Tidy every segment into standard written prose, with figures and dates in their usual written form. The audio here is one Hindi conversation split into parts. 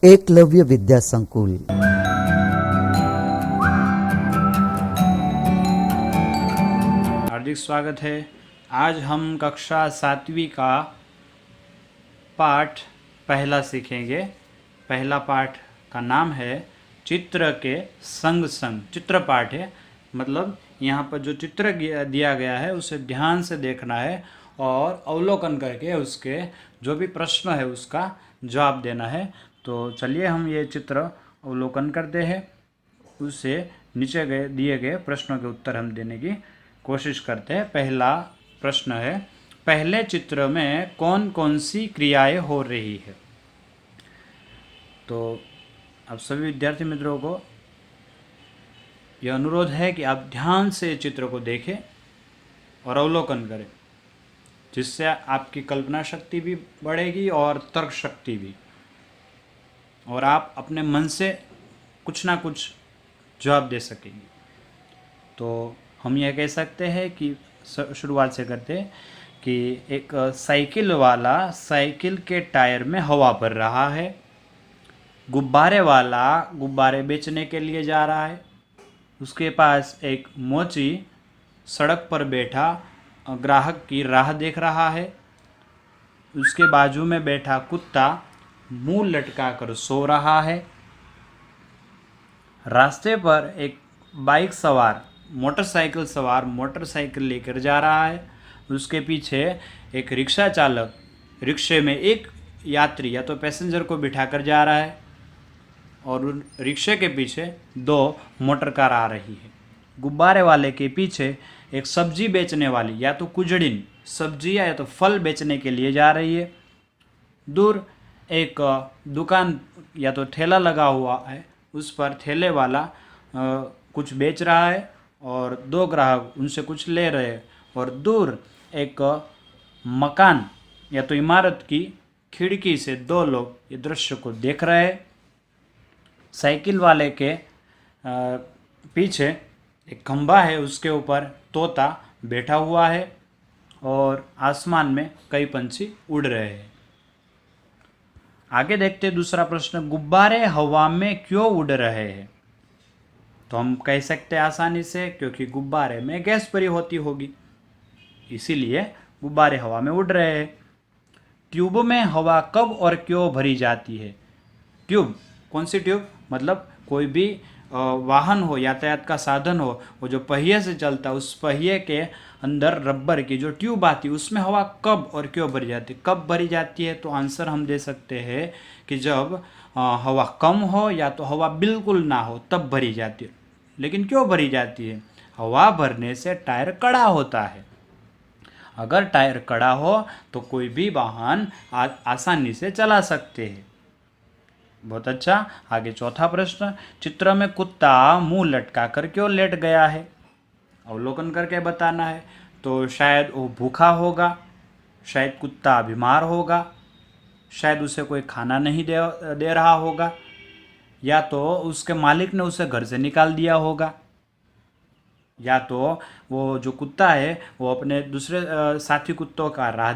एकलव्य विद्या संकुल। हार्दिक स्वागत है। आज हम कक्षा 7वीं का पाठ पहला सीखेंगे। पहला पाठ का नाम है चित्र के संग संग। चित्र पाठ है, मतलब यहाँ पर जो चित्र दिया गया है उसे ध्यान से देखना है और अवलोकन करके उसके जो भी प्रश्न है उसका जवाब देना है। तो चलिए हम ये चित्र अवलोकन करते हैं, उससे नीचे दिए गए प्रश्नों के उत्तर हम देने की कोशिश करते हैं। पहला प्रश्न है, पहले चित्र में कौन कौन सी क्रियाएं हो रही है। तो आप सभी विद्यार्थी मित्रों को यह अनुरोध है कि आप ध्यान से चित्र को देखें और अवलोकन करें, जिससे आपकी कल्पना शक्ति भी बढ़ेगी और तर्क शक्ति भी, और आप अपने मन से कुछ ना कुछ जवाब दे सकेंगे। तो हम यह कह सकते हैं कि शुरुआत से करते हैं कि एक साइकिल वाला साइकिल के टायर में हवा भर रहा है। गुब्बारे वाला गुब्बारे बेचने के लिए जा रहा है। उसके पास एक मोची सड़क पर बैठा ग्राहक की राह देख रहा है। उसके बाजू में बैठा कुत्ता मुंह लटका कर सो रहा है। रास्ते पर एक बाइक सवार मोटरसाइकिल सवार मोटरसाइकिल लेकर जा रहा है। उसके पीछे एक रिक्शा चालक रिक्शे में एक यात्री या तो पैसेंजर को बिठाकर जा रहा है, और उन रिक्शे के पीछे दो मोटर कार आ रही है। गुब्बारे वाले के पीछे एक सब्जी बेचने वाली या तो कुजड़िन सब्जियां या तो फल बेचने के लिए जा रही है। दूर एक दुकान या तो ठेला लगा हुआ है, उस पर ठेले वाला कुछ बेच रहा है और दो ग्राहक उनसे कुछ ले रहे हैं। और दूर एक मकान या तो इमारत की खिड़की से दो लोग ये दृश्य को देख रहे हैं। साइकिल वाले के पीछे एक खंभा है, उसके ऊपर तोता बैठा हुआ है और आसमान में कई पंछी उड़ रहे हैं। आगे देखते दूसरा प्रश्न, गुब्बारे हवा में क्यों उड़ रहे हैं। तो हम कह सकते हैं आसानी से, क्योंकि गुब्बारे में गैस भरी होती होगी, इसीलिए गुब्बारे हवा में उड़ रहे हैं। ट्यूब में हवा कब और क्यों भरी जाती है। ट्यूब, कौन सी ट्यूब, मतलब कोई भी वाहन हो, यातायात का साधन हो, वो जो पहिए से चलता है उस पहिए के अंदर रबर की जो ट्यूब आती है उसमें हवा कब और क्यों भरी जाती है। कब भरी जाती है तो आंसर हम दे सकते हैं कि जब हवा कम हो या तो हवा बिल्कुल ना हो तब भरी जाती है। लेकिन क्यों भरी जाती है, हवा भरने से टायर कड़ा होता है। अगर टायर कड़ा हो तो कोई भी वाहन आसानी से चला सकते हैं। बहुत अच्छा। आगे चौथा प्रश्न, चित्र में कुत्ता मुंह लटका कर क्यों लेट गया है। अवलोकन करके बताना है। तो शायद वो भूखा होगा, शायद कुत्ता बीमार होगा, शायद उसे कोई खाना नहीं दे रहा होगा, या तो उसके मालिक ने उसे घर से निकाल दिया होगा, या तो वो जो कुत्ता है वो अपने दूसरे साथी कुत्तों का राह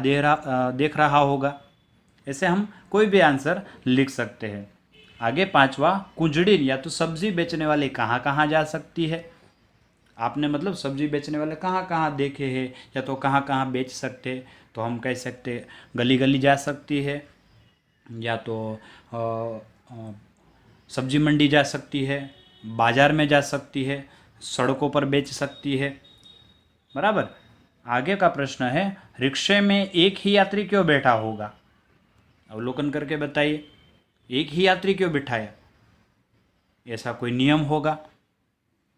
देख रहा होगा। ऐसे हम कोई भी आंसर लिख सकते हैं। आगे पांचवा, कुजड़िन या तो सब्जी बेचने वाले कहाँ कहाँ जा सकती है। आपने मतलब सब्जी बेचने वाले कहाँ कहाँ देखे हैं या तो कहाँ कहाँ बेच सकते हैं। तो हम कह सकते हैं गली गली जा सकती है, या तो सब्जी मंडी जा सकती है, बाजार में जा सकती है, सड़कों पर बेच सकती है। बराबर। आगे का प्रश्न है, रिक्शे में एक ही यात्री क्यों बैठा होगा। अवलोकन करके बताइए, एक ही यात्री क्यों बिठाया। ऐसा कोई नियम होगा,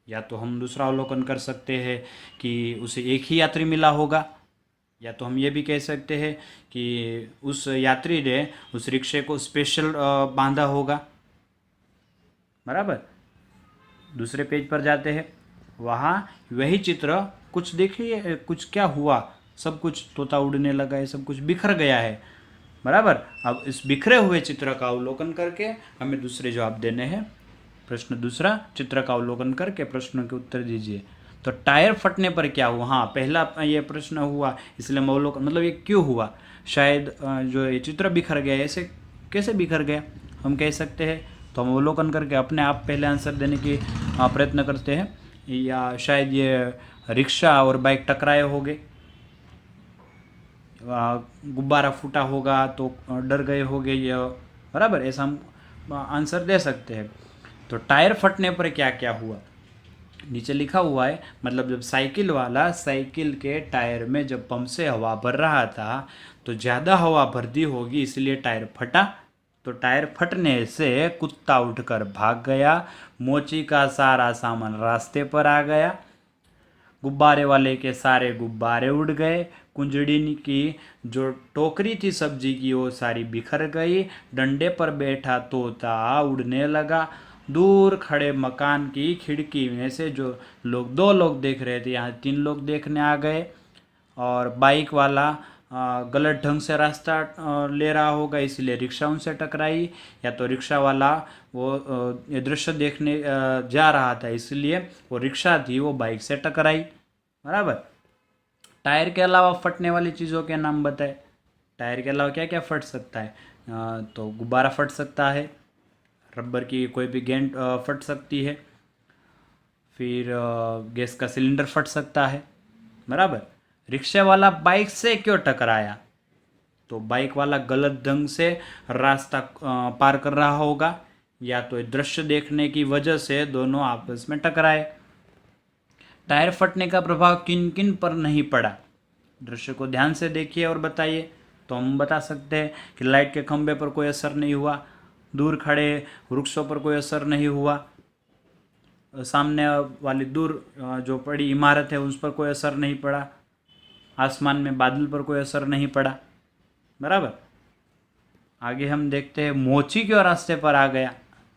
या तो हम दूसरा अवलोकन कर सकते हैं कि उसे एक ही यात्री मिला होगा, या तो हम ये भी कह सकते हैं कि उस यात्री ने उस रिक्शे को स्पेशल बांधा होगा। बराबर। दूसरे पेज पर जाते हैं, वहाँ वही चित्र कुछ देखिए, कुछ क्या हुआ, सब कुछ तोता उड़ने लगा है, सब कुछ बिखर गया है। बराबर। अब इस बिखरे हुए चित्र का अवलोकन करके हमें दूसरे जवाब देने हैं। प्रश्न दूसरा, चित्र का अवलोकन करके प्रश्नों के उत्तर दीजिए। तो टायर फटने पर क्या हुआ। हाँ, पहला ये प्रश्न हुआ, इसलिए हम अवलोकन मतलब ये क्यों हुआ। शायद जो ये चित्र बिखर गया, ऐसे कैसे बिखर गया। हम कह सकते हैं। तो हम अवलोकन करके अपने आप पहले आंसर देने की प्रयत्न करते हैं। या शायद ये रिक्शा और बाइक टकराए होंगे, गुब्बारा फूटा होगा तो डर गए होंगे, या बराबर ऐसा हम आंसर दे सकते हैं। तो टायर फटने पर क्या क्या हुआ, नीचे लिखा हुआ है, मतलब जब साइकिल वाला साइकिल के टायर में जब पंप से हवा भर रहा था तो ज़्यादा हवा भर दी होगी, इसलिए टायर फटा। तो टायर फटने से कुत्ता उठकर भाग गया, मोची का सारा सामान रास्ते पर आ गया, गुब्बारे वाले के सारे गुब्बारे उड़ गए, कुंजड़ी की जो टोकरी थी सब्जी की वो सारी बिखर गई, डंडे पर बैठा तोता उड़ने लगा, दूर खड़े मकान की खिड़की में से जो लोग, 2 लोग देख रहे थे, यहाँ 3 लोग देखने आ गए, और बाइक वाला गलत ढंग से रास्ता ले रहा होगा, इसलिए रिक्शा उनसे टकराई, या तो रिक्शा वाला वो ये दृश्य देखने जा रहा था, इसलिए वो रिक्शा थी वो बाइक से टकराई, बराबर। टायर के अलावा फटने वाली चीज़ों के नाम बताए। टायर के अलावा क्या क्या फट सकता है, तो गुब्बारा फट सकता है, रबर की कोई भी गेंद फट सकती है, फिर गैस का सिलेंडर फट सकता है, बराबर। रिक्शा वाला बाइक से क्यों टकराया, तो बाइक वाला गलत ढंग से रास्ता पार कर रहा होगा, या तो दृश्य देखने की वजह से दोनों आपस में टकराए। टायर फटने का प्रभाव किन किन पर नहीं पड़ा, दृश्य को ध्यान से देखिए और बताइए। तो हम बता सकते हैं कि लाइट के खंभे पर कोई असर नहीं हुआ, दूर खड़े वृक्षों पर कोई असर नहीं हुआ, सामने वाली दूर जो पड़ी इमारत है उस पर कोई असर नहीं पड़ा, आसमान में बादल पर कोई असर नहीं पड़ा, बराबर। आगे हम देखते हैं मोची क्यों रास्ते पर आ गया,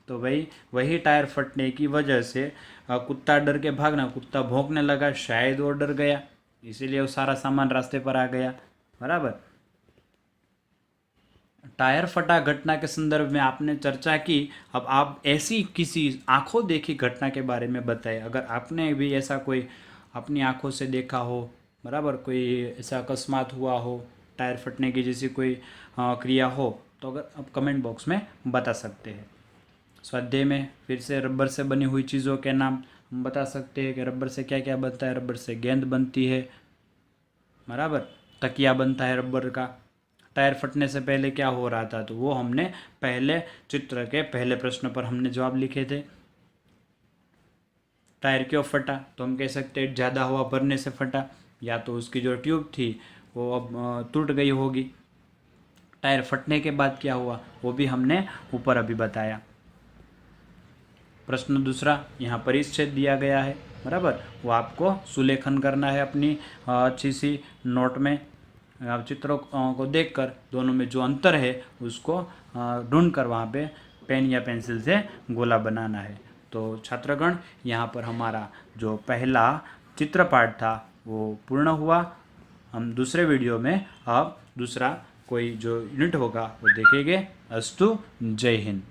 तो भाई वही टायर फटने की वजह से कुत्ता डर के भागना, कुत्ता भौंकने लगा, शायद वो डर गया, इसीलिए वो सारा सामान रास्ते पर आ गया, बराबर। टायर फटा घटना के संदर्भ में आपने चर्चा की, अब आप ऐसी किसी आंखों देखी घटना के बारे में बताएं। अगर आपने भी ऐसा कोई अपनी आंखों से देखा हो, बराबर, कोई ऐसा अकस्मात हुआ हो, टायर फटने की जैसी कोई क्रिया हो, तो अगर आप कमेंट बॉक्स में बता सकते हैं। स्वाध्याय में फिर से रबर से बनी हुई चीज़ों के नाम हम बता सकते हैं कि रबर से क्या क्या बनता है। रबर से गेंद बनती है, बराबर, तकिया बनता है रबर का। टायर फटने से पहले क्या हो रहा था, तो वो हमने पहले चित्र के पहले प्रश्न पर हमने जवाब लिखे थे। टायर क्यों फटा, तो हम कह सकते हैं ज़्यादा हवा भरने से फटा, या तो उसकी जो ट्यूब थी वो अब टूट गई होगी। टायर फटने के बाद क्या हुआ वो भी हमने ऊपर अभी बताया। प्रश्न दूसरा, यहाँ परिच्छेद दिया गया है, बराबर, वो आपको सुलेखन करना है अपनी अच्छी सी नोट में। आप चित्रों को देखकर दोनों में जो अंतर है उसको ढूंढ कर वहाँ पे पेन या पेंसिल से गोला बनाना है। तो छात्रगण, यहाँ पर हमारा जो पहला चित्रपाठ था वो पूर्ण हुआ। हम दूसरे वीडियो में अब दूसरा कोई जो यूनिट होगा वो देखेंगे। अस्तु, जय हिंद।